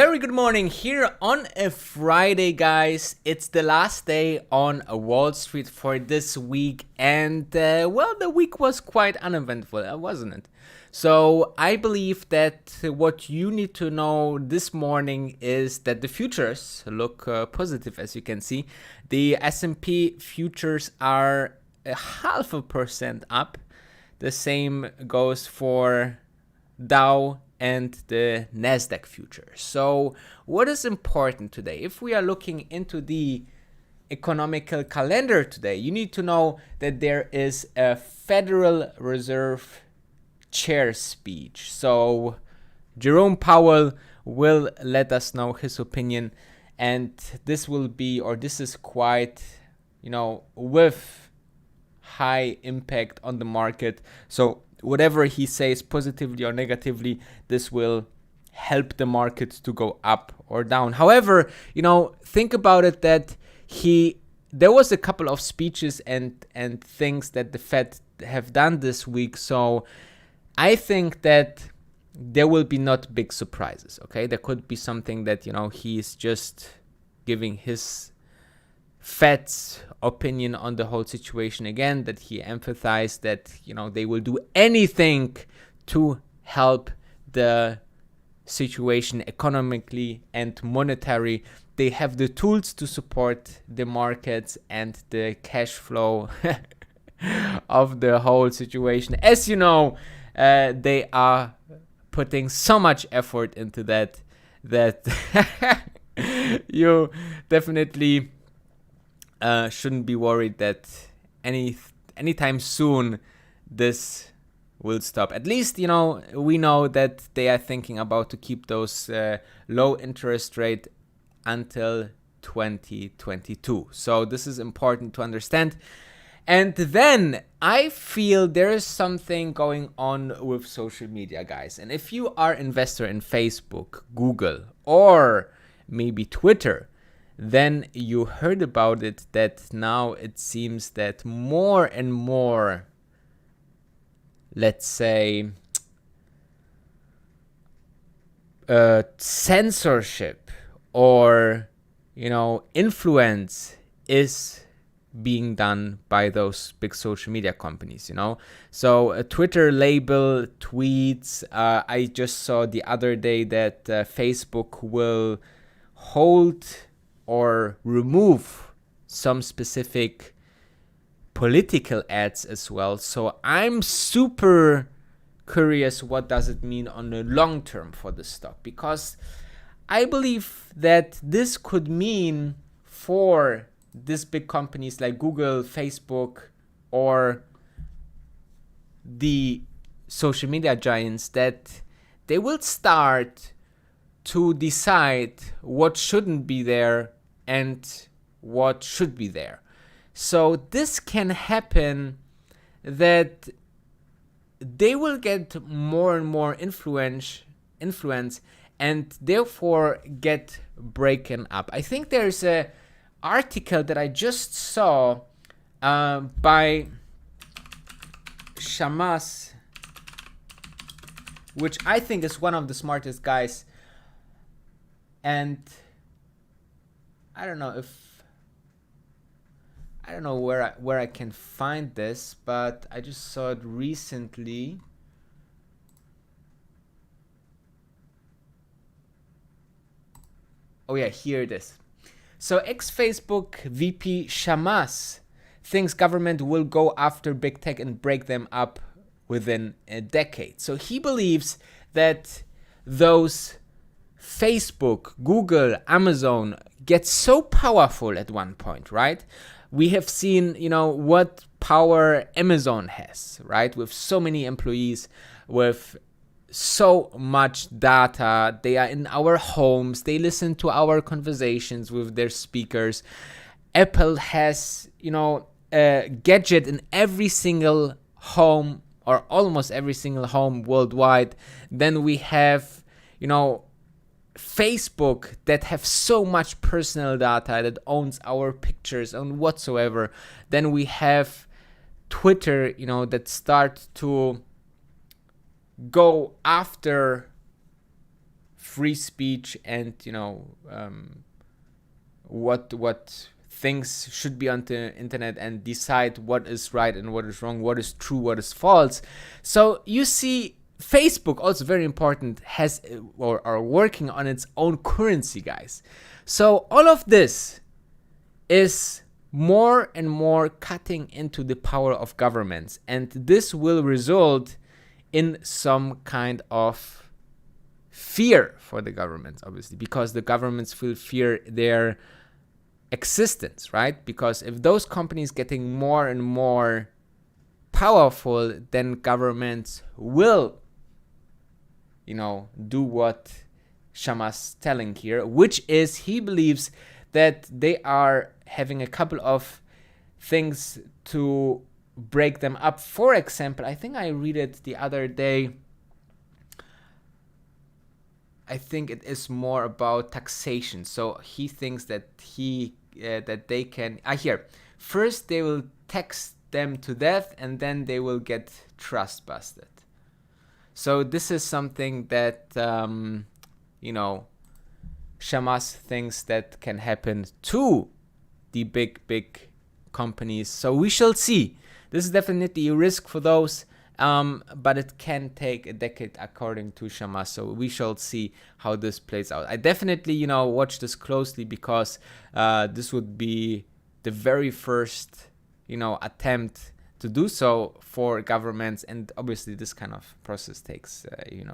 Very good morning here on a Friday, guys. It's the last day on Wall Street for this week, and the week was quite uneventful, wasn't it? So I believe that what you need to know this morning is that the futures look positive, as you can see. The S&P futures are 0.5% up. The same goes for Dow and the Nasdaq futures. So what is important today? If we are looking into the economical calendar today, you need to know that there is a Federal Reserve chair speech. So Jerome Powell will let us know his opinion, and this is quite, with high impact on the market. So whatever he says, positively or negatively, this will help the market to go up or down. However, think about it that there was a couple of speeches and things that the Fed have done this week. So I think that there will be not big surprises. Okay, there could be something that he's just giving his Fed's opinion on the whole situation again, that he emphasized that they will do anything to help the situation economically and monetary. They have the tools to support the markets and the cash flow of the whole situation. As you know, they are putting so much effort into that you definitely shouldn't be worried that anytime soon this will stop. At least, we know that they are thinking about to keep those low interest rate until 2022. So this is important to understand. And then I feel there is something going on with social media, guys. And if you are an investor in Facebook, Google, or maybe Twitter, then you heard about it, that now it seems that more and more, let's say, censorship or, influence is being done by those big social media companies, So a Twitter label tweets. I just saw the other day that Facebook will hold or remove some specific political ads as well. So I'm super curious, what does it mean on the long term for the stock? Because I believe that this could mean for these big companies like Google, Facebook, or the social media giants, that they will start to decide what shouldn't be there and what should be there. So this can happen that they will get more and more influence and therefore get broken up. I think there's a article that I just saw by Shamas, which I think is one of the smartest guys. And I don't know where I can find this, but I just saw it recently. Oh yeah, here it is. So ex-Facebook VP Shamas thinks government will go after big tech and break them up within a decade. So he believes that those Facebook, Google, Amazon get so powerful at one point, right? We have seen, what power Amazon has, right? With so many employees, with so much data. They are in our homes. They listen to our conversations with their speakers. Apple has, a gadget in every single home, or almost every single home worldwide. Then we have, Facebook that have so much personal data, that owns our pictures and whatsoever. Then we have Twitter, that start to go after free speech and what things should be on the internet and decide what is right and what is wrong, what is true, what is false. So you see, Facebook, also very important, has or are working on its own currency, guys. So all of this is more and more cutting into the power of governments, and this will result in some kind of fear for the governments, obviously, because the governments will fear their existence, right? Because if those companies getting more and more powerful, then governments will do what Shama's telling here, which is he believes that they are having a couple of things to break them up. For example, I think I read it the other day. I think it is more about taxation. So he thinks that that they can here first they will tax them to death and then they will get trust busted. So this is something that Shamas thinks that can happen to the big companies. So we shall see. This is definitely a risk for those, but it can take a decade according to Shamas. So we shall see how this plays out. I definitely watch this closely because this would be the very first attempt to do so for governments, and obviously this kind of process takes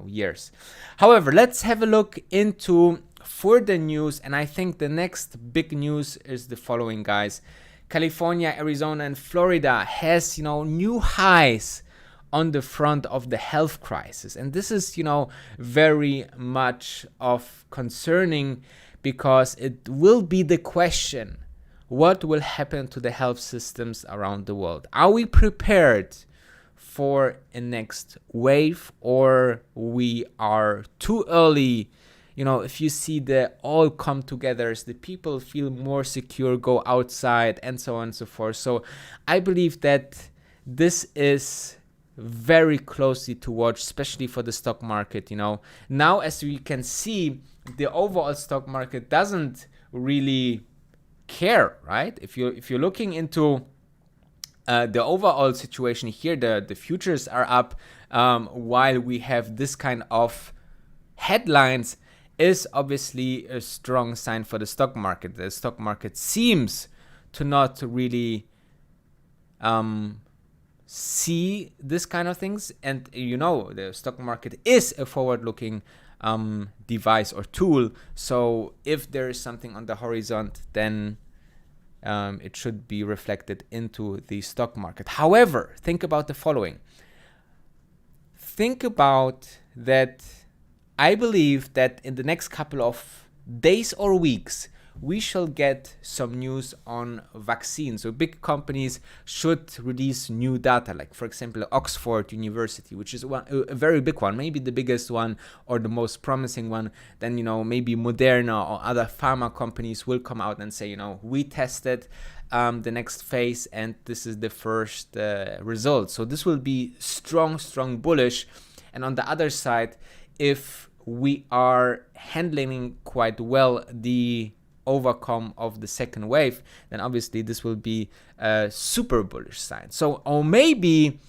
years. However, let's have a look into further news, and I think the next big news is the following, guys. California, Arizona, and Florida has new highs on the front of the health crisis, and this is very much of concerning, because it will be the question: what will happen to the health systems around the world? Are we prepared for a next wave, or we are too early? If you see the all come together, as the people feel more secure, go outside, and so on and so forth. So I believe that this is very closely to watch, especially for the stock market. Now, as we can see, the overall stock market doesn't really care, right? If you're looking into the overall situation here, the futures are up, while we have this kind of headlines, is obviously a strong sign for the stock market. The stock market seems to not really see this kind of things, and the stock market is a forward-looking device or tool. So if there is something on the horizon, then it should be reflected into the stock market. However, think about the following. Think about that. I believe that in the next couple of days or weeks, we shall get some news on vaccines. So big companies should release new data, like for example Oxford University, which is a very big one, maybe the biggest one or the most promising one. Then maybe Moderna or other pharma companies will come out and say, we tested the next phase and this is the first result. So this will be strong bullish. And on the other side, if we are handling quite well the overcome of the second wave, then obviously this will be a super bullish sign. So, or maybe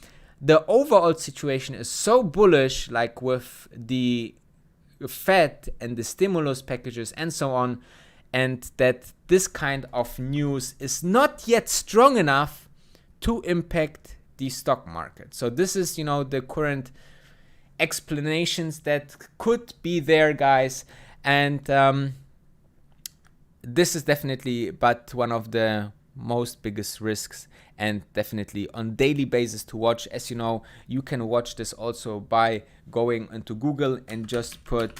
the overall situation is so bullish, like with the Fed and the stimulus packages and so on, and that this kind of news is not yet strong enough to impact the stock market. So this is, the current explanations that could be there, guys, and this is definitely but one of the most biggest risks, and definitely on daily basis to watch. As you can watch this also by going into Google and just put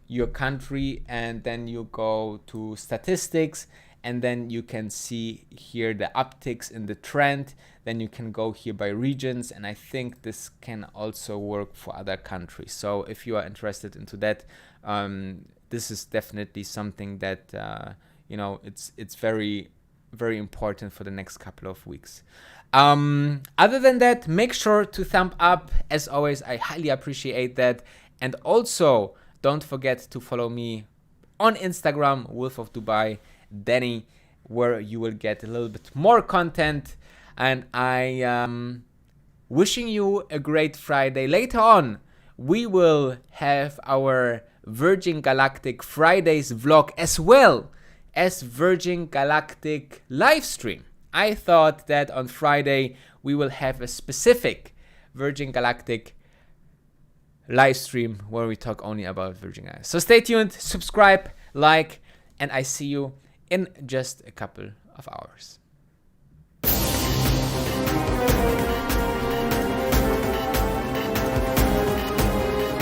your country, and then you go to statistics, and then you can see here the upticks in the trend. Then you can go here by regions, and I think this can also work for other countries. So if you are interested into that, this is definitely something that it's very very important for the next couple of weeks. Other than that, make sure to thumb up. As always, I highly appreciate that. And also, don't forget to follow me on Instagram, Wolf of Dubai, Danny, where you will get a little bit more content. And I am wishing you a great Friday. Later on, we will have our Virgin Galactic Fridays vlog as well as Virgin Galactic live stream. I thought that on Friday we will have a specific Virgin Galactic live stream where we talk only about Virgin Galactic. So stay tuned, subscribe, like, and I see you in just a couple of hours.